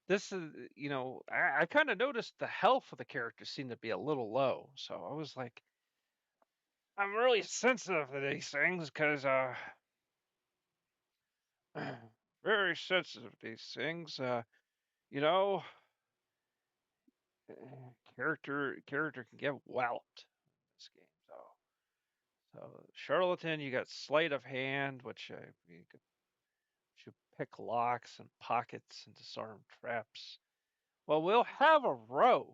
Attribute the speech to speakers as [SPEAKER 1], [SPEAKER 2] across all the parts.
[SPEAKER 1] This is, I kind of noticed the health of the character seemed to be a little low. So I was like, I'm really sensitive to these things because, very sensitive to these things. You know, character can get walloped in this game. So charlatan, you got sleight of hand, which you could you pick locks and pockets and disarm traps. Well, we'll have a rogue,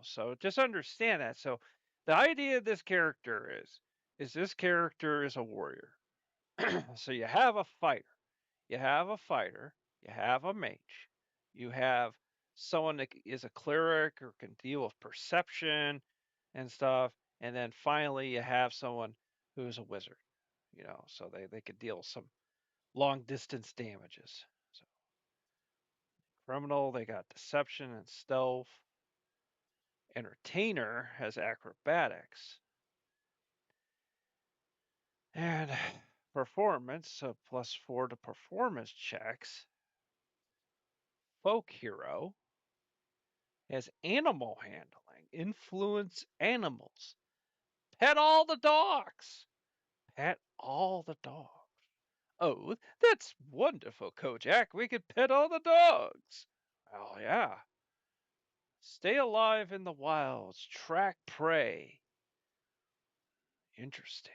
[SPEAKER 1] so just understand that. So the idea of this character is this character is a warrior. So you have a fighter, you have a fighter, you have a mage, you have someone that is a cleric or can deal with perception and stuff, and then finally you have someone who's a wizard, so they could deal some long distance damages. So criminal, they got deception and stealth. Entertainer has acrobatics. And performance, so +4 to performance checks. Folk hero has animal handling, influence animals, pet all the dogs, pet all the dogs. Oh, that's wonderful, Kojak. We could pet all the dogs. Oh, yeah. Stay alive in the wilds, track prey. Interesting.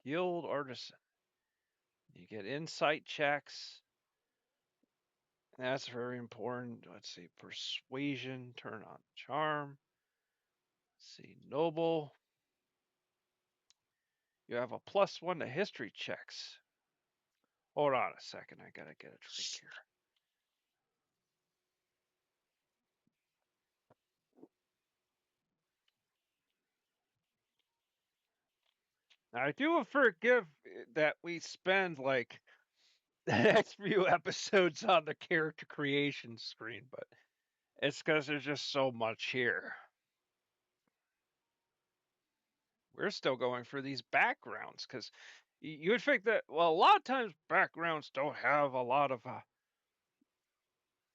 [SPEAKER 1] Guild artisan. You get insight checks. That's very important. Let's see. Persuasion, turn on charm. Let's see. Noble. You have a +1 to history checks. Hold on a second. I gotta get a drink here. Now, I do forgive that we spend like the next few episodes on the character creation screen, but it's because there's just so much here. We're still going for these backgrounds because you would think that, well, a lot of times backgrounds don't have a lot of,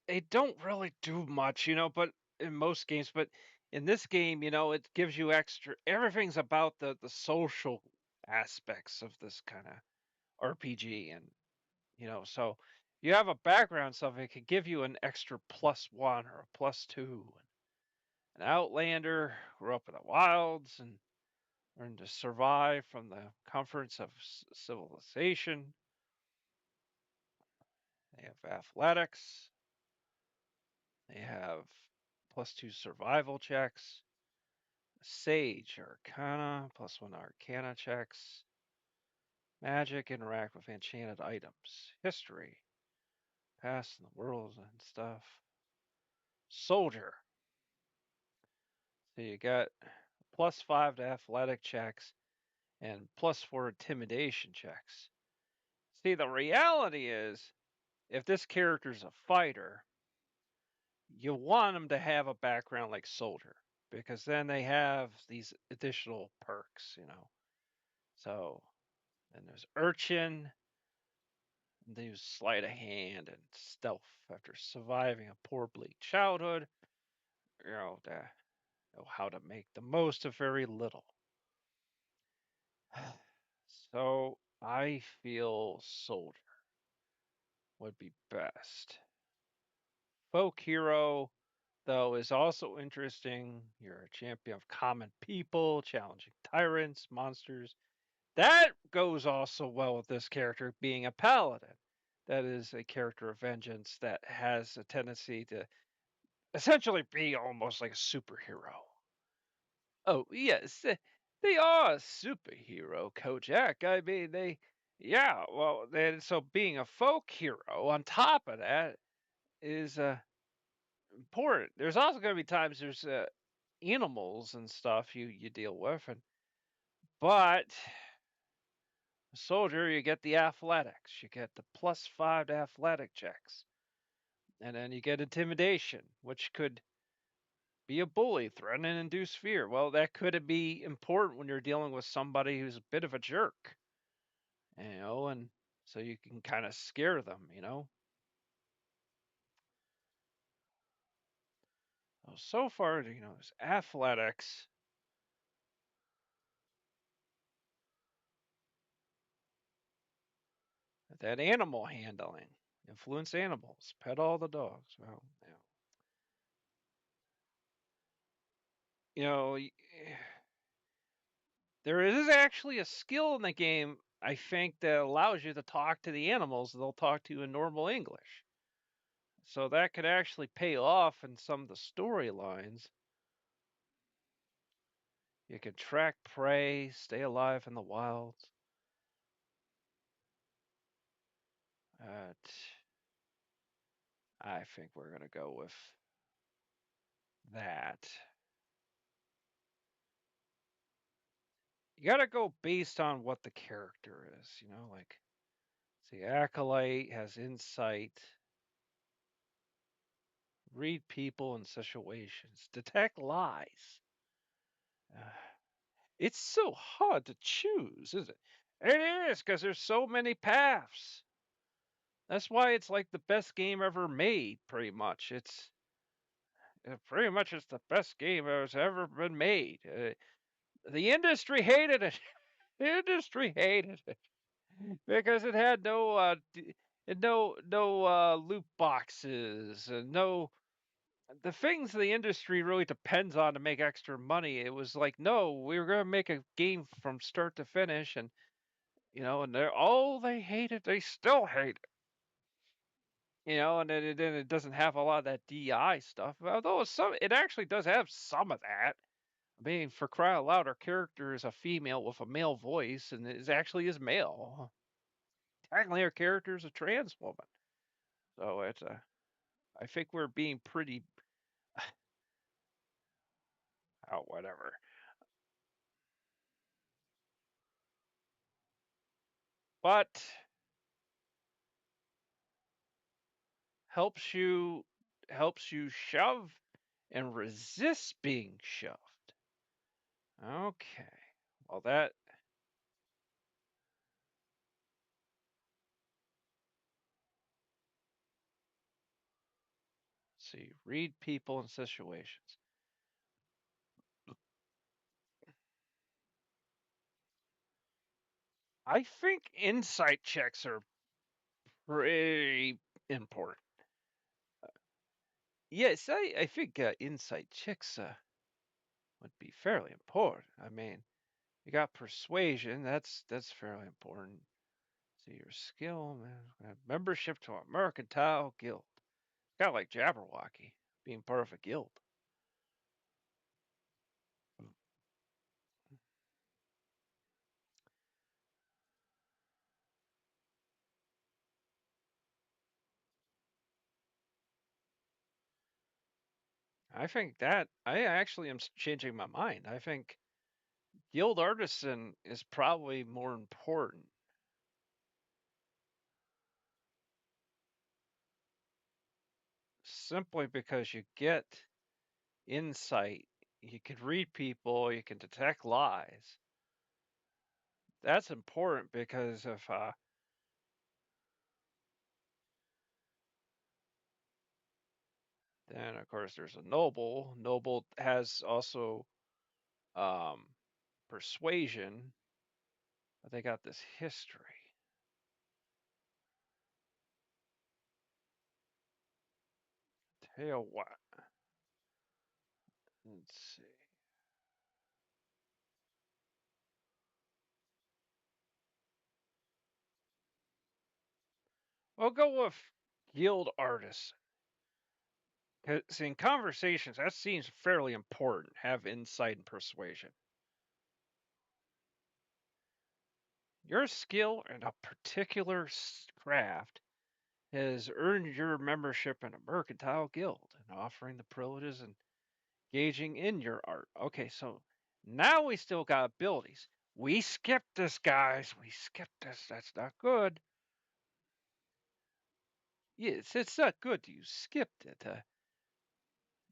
[SPEAKER 1] they don't really do much, but in most games, but in this game, it gives you extra, everything's about the social aspects of this kind of RPG. And, so you have a background stuff, it could give you an extra +1 or a +2. An outlander, grew up in the wilds and learned to survive from the comforts of civilization. They have athletics. They have +2 survival checks. Sage, Arcana, +1 Arcana checks. Magic, interact with enchanted items. History, past in the world and stuff. Soldier. So you got +5 to athletic checks and +4 intimidation checks. See, the reality is, if this character's a fighter, you want them to have a background like soldier because then they have these additional perks. So, and there's urchin, and they use sleight of hand and stealth after surviving a poor bleak childhood. To know how to make the most of very little. So I feel soldier would be best. Folk hero, though, is also interesting. You're a champion of common people, challenging tyrants, monsters. That goes also well with this character being a paladin. That is a character of vengeance that has a tendency to essentially be almost like a superhero. Oh, yes, they are a superhero, Kojak. I mean, yeah, well, then, so being a folk hero on top of that is important. There's also going to be times there's animals and stuff you deal with, but soldier, you get the athletics, you get the +5 to athletic checks, and then you get intimidation, which could be a bully, threaten and induce fear. Well, that could be important when you're dealing with somebody who's a bit of a jerk, and so you can kind of scare them. So far, there's athletics, that animal handling, influence animals, pet all the dogs. Well, you know, there is actually a skill in the game, I think, that allows you to talk to the animals. They'll talk to you in normal English. So that could actually pay off in some of the storylines. You can track prey, stay alive in the wilds. Uh, I think we're going to go with that. You got to go based on what the character is, like the acolyte has insight, read people and situations, detect lies. Uh, it's so hard to choose, isn't it? It is because there's so many paths. That's why it's like the best game ever made, pretty much. Pretty much it's the best game that's ever been made. The industry hated it. The industry hated it because it had no loot boxes and no the things the industry really depends on to make extra money. It was like, no, we were gonna make a game from start to finish, and and they hate it. They still hate it. And then it doesn't have a lot of that DI stuff. Although it actually does have some of that. I mean, for crying out loud, our character is a female with a male voice, and it actually is male. Technically, our character is a trans woman, so it's a. I think we're being pretty, oh, whatever. But helps you helps you shove and resist being shoved. Okay. Well, see, read people and situations. I think insight checks are pretty important. Yes, I think insight checks would be fairly important. I mean, you got persuasion. That's fairly important. See your skill, man. Membership to a mercantile guild. Kind of like Jabberwocky being part of a guild. I think that I actually am changing my mind. I think guild artisan is probably more important simply because you get insight. You can read people. You can detect lies. That's important because if then of course there's a noble. Noble has also um, persuasion, but they got this history. Tell you what, let's see. We'll go with guild artists. 'Cause in conversations, that seems fairly important. Have insight and persuasion. Your skill in a particular craft has earned your membership in a mercantile guild and offering the privileges and engaging in your art. Okay, so now we still got abilities. We skipped this, guys. We skipped this. That's not good. Yes, it's not good. You skipped it.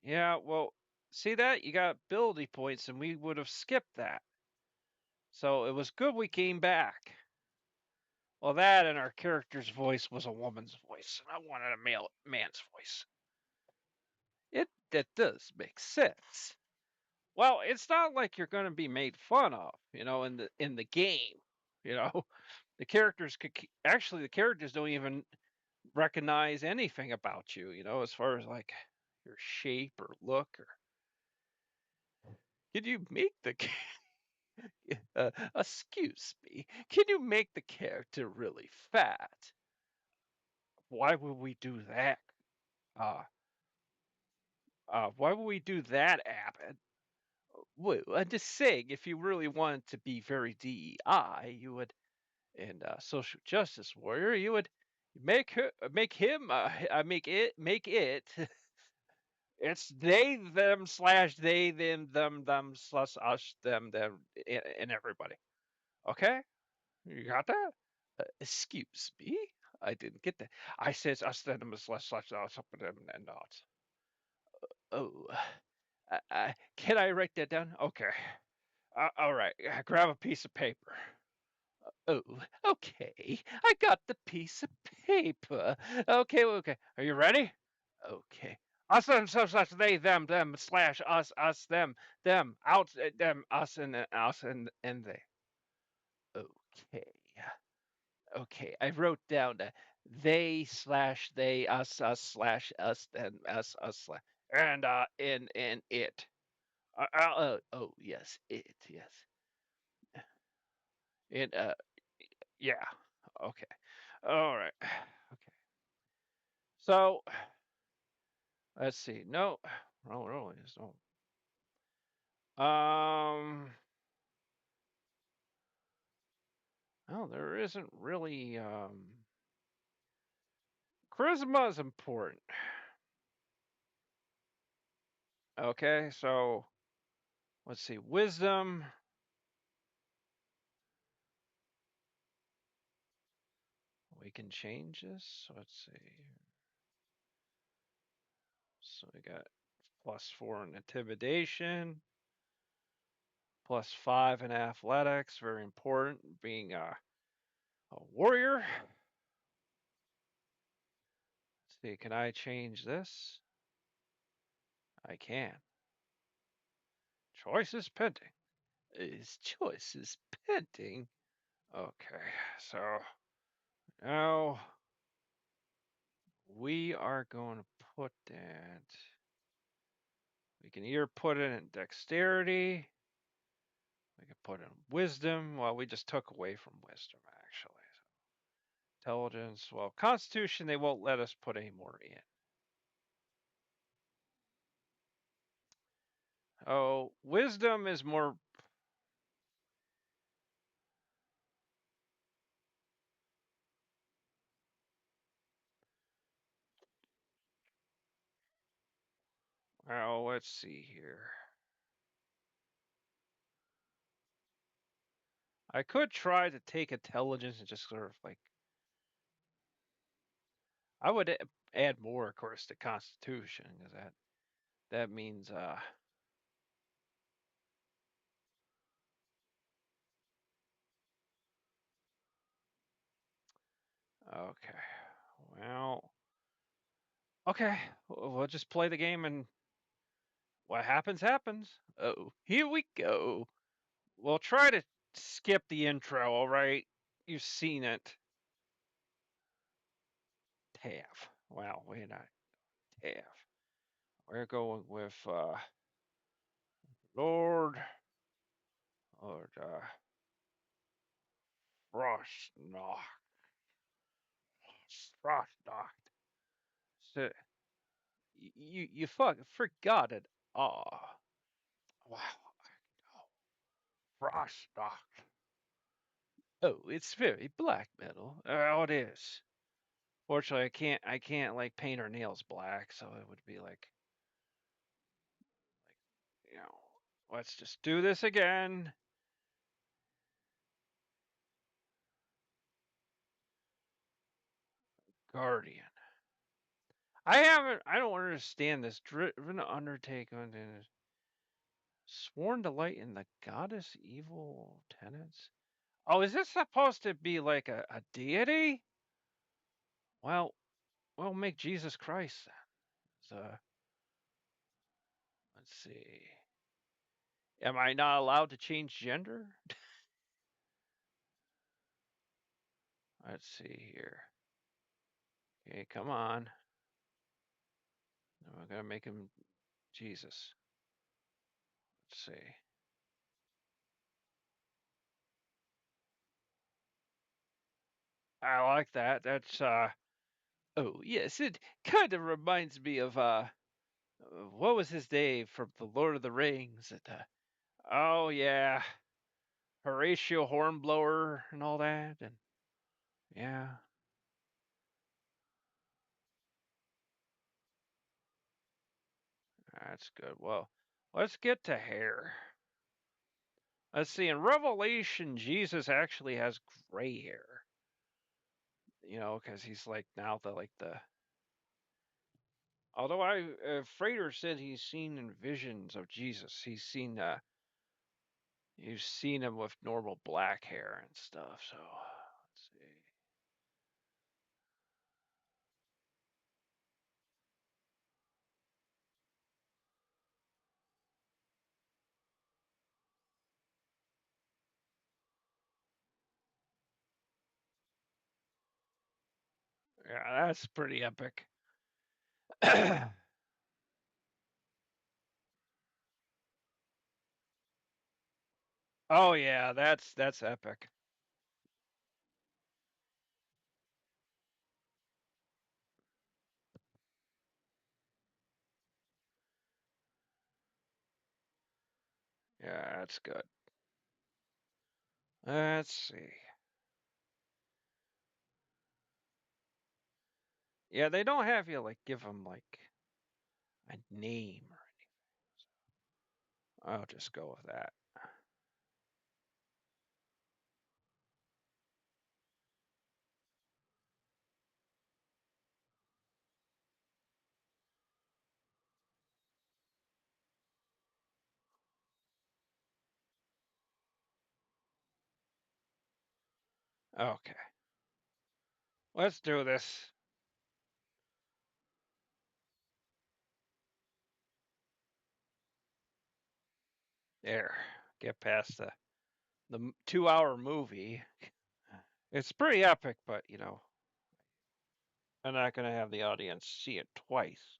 [SPEAKER 1] Yeah, well, see that? You got ability points, and we would have skipped that. So it was good we came back. Well, that and our character's voice was a woman's voice, and I wanted a man's voice. It that does make sense. Well, it's not like you're going to be made fun of, in the game. You know, the characters actually the characters don't even recognize anything about you. As far as like your shape or look or. Can you make the excuse me? Can you make the character really fat? Why would we do that? Uh, why would we do that, Abbott? Well, I'm just saying, if you really wanted to be very DEI, you would, and social justice warrior, you would make him, make it. It's they, them, slash they, them, slash us, them, and everybody. Okay, you got that? Excuse me, I didn't get that. I says us, them, slash us, them, and not. Oh, can I write that down? Okay. All right. Grab a piece of paper. Oh, okay. I got the piece of paper. Okay, okay. Are you ready? Okay. Us, them, slash they, them, slash us, them, out, them, us, and they. Okay. Okay. I wrote down they slash they, us slash us, then us slash, and it. Oh, yes, it, yes. It, yeah. Okay. All right. Okay. So let's see. No, no, really, there's no. No, there isn't really. Charisma is important. Okay, so let's see. Wisdom. We can change this. Let's see. So we got +4 in intimidation, +5 in athletics. Very important. Being a warrior. Let's see. Can I change this? I can. Choice is pending. His choice is pending. Okay, so now we are going to put that. We can either put it in dexterity. We can put it in wisdom. Well, we just took away from wisdom, actually. So, intelligence. Well, constitution, they won't let us put any more in. Oh, wisdom is more. Oh, let's see here. I could try to take intelligence and just sort of like. I would add more, of course, to constitution, because that means okay. Well, okay. We'll just play the game and what happens happens. Oh, here we go. We'll try to skip the intro, all right? You've seen it. Tav. Wow, we're not Tav. We're going with Lord Frostnocht. Frostnocht. So, you forgot it. Oh, wow. Frostnocht. Oh, it's very black metal. Oh, it is. Fortunately, I can't like paint her nails black, so it would be you know, let's just do this again. Guardian. I don't understand this. Driven to undertake on sworn delight in the goddess evil tenants. Oh, is this supposed to be like a deity? Well, we'll make Jesus Christ then. Let's see. Am I not allowed to change gender? Let's see here. Okay, come on. We're gonna make him Jesus. Let's see. I like that. That's oh yes, it kind of reminds me of what was his name from the Lord of the Rings? Oh yeah, Horatio Hornblower and all that, and yeah, that's good. Well, let's get to hair. Let's see. In Revelation, Jesus actually has gray hair. You know, because he's like now the. Although Frater said he's seen in visions of Jesus. He's seen him with normal black hair and stuff. So let's see. Yeah, that's pretty epic. Oh yeah, that's epic. Yeah, that's good. Let's see. Yeah, they don't have you like give them like a name or anything. I'll just go with that. Okay, let's do this. There, get past the 2 hour movie. It's pretty epic, but I'm not gonna have the audience see it twice.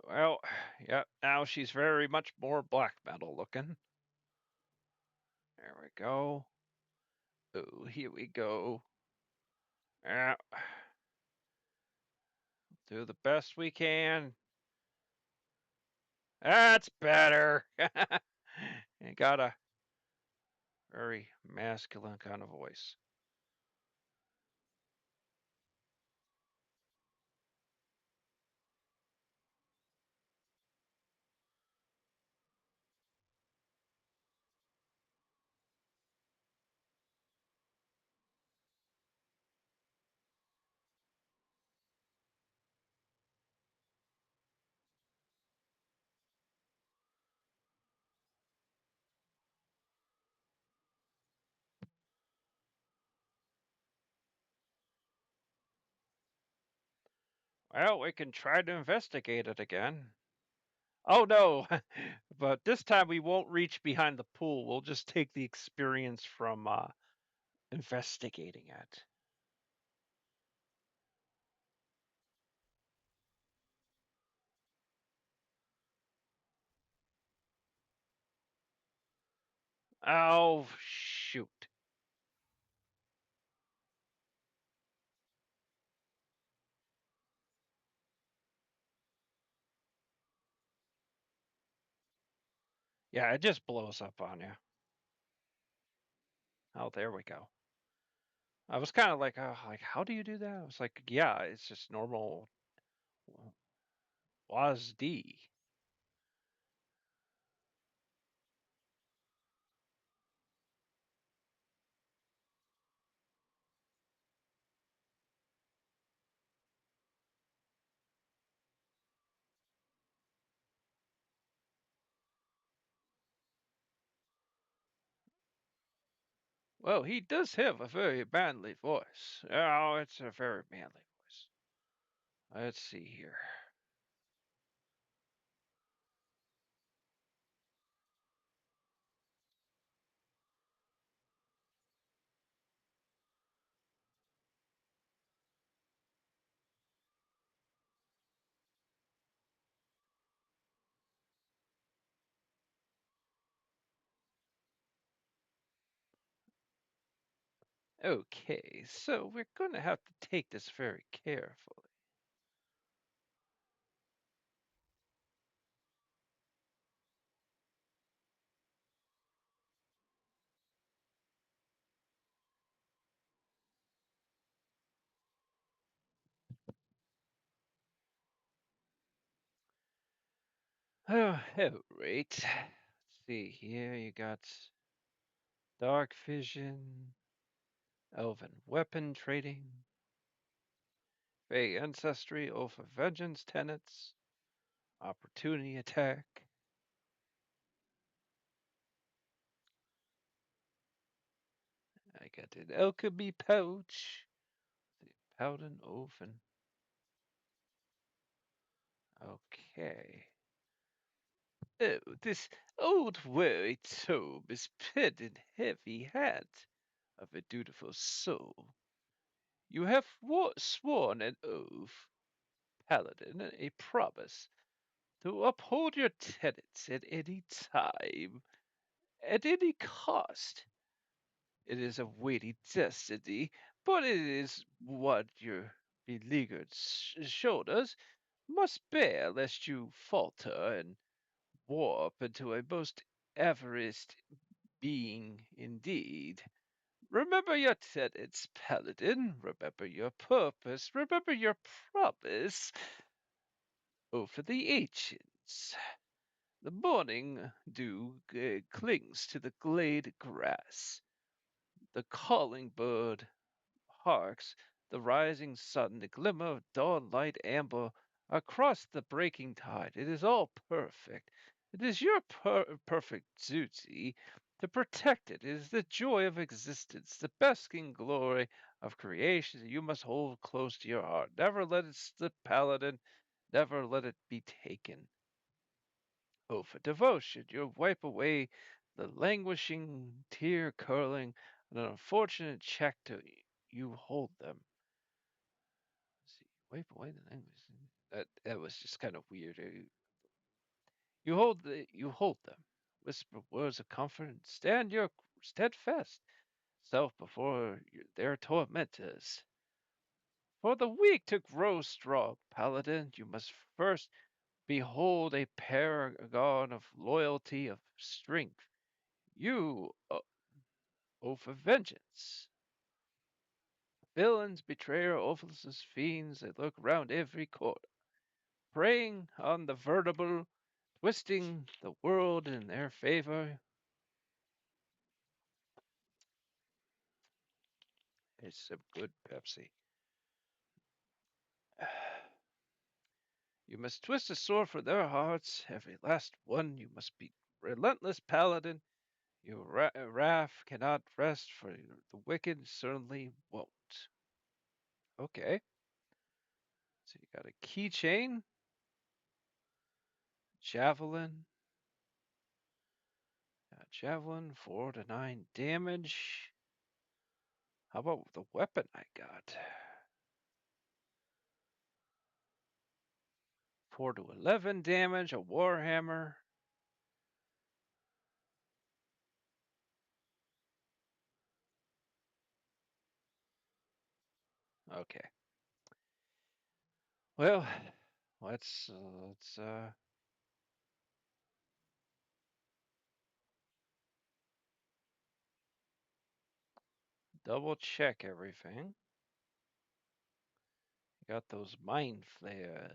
[SPEAKER 1] Well, yep. Now she's very much more black metal looking. There we go. Oh, here we go. Yeah, do the best we can. That's better. You got a very masculine kind of voice. Well, we can try to investigate it again. Oh no, but this time we won't reach behind the pool. We'll just take the experience from investigating it. Oh, shoot. Yeah, it just blows up on you. Oh, there we go. I was kind of like, oh, like, how do you do that? I was like, yeah, it's just normal WASD. Well, he does have a very manly voice. Oh, it's a very manly voice. Let's see here. Okay, so we're going to have to take this very carefully. Oh, oh right. Let's see here. You got dark vision, elven weapon trading, fey ancestry, oath of vengeance tenets, opportunity attack. I got an alchemy pouch, the paladin oven. Okay. Oh, this old worried tome is pen and heavy hand of a dutiful soul. You have sworn an oath, paladin, a promise to uphold your tenets at any time, at any cost. It is a weighty destiny, but it is what your beleaguered shoulders must bear lest you falter and warp into a most avarice being indeed. Remember your tenets, Paladin. Remember your purpose. Remember your promise. Oh, for the ancients. The morning dew clings to the glade grass. The calling bird harks, the rising sun, the glimmer of dawnlight amber across the breaking tide. It is all perfect. It is your perfect duty to protect it. It is the joy of existence, the basking glory of creation that you must hold close to your heart. Never let it slip, Paladin. Never let it be taken. Oh, for devotion, you wipe away the languishing, tear curling, and an unfortunate check to you hold them. Let's see, wipe away the languishing. That was just kind of weird. You hold them, whisper words of comfort, and stand your steadfast self before their tormentors. For the weak to grow strong, Paladin, you must first behold a paragon of loyalty, of strength. You oath of vengeance. Villains, betrayer, officers, fiends, they lurk round every corner, preying on the veritable, twisting the world in their favor. It's some good Pepsi. You must twist a sword for their hearts, every last one. You must be relentless, Paladin. Your wrath cannot rest, for the wicked certainly won't. Okay, so you got a keychain, javelin, javelin, 4 to 9 damage. How about the weapon I got? 4 to 11 damage, a warhammer. Okay. Well, let's double check everything. Got those mind flares.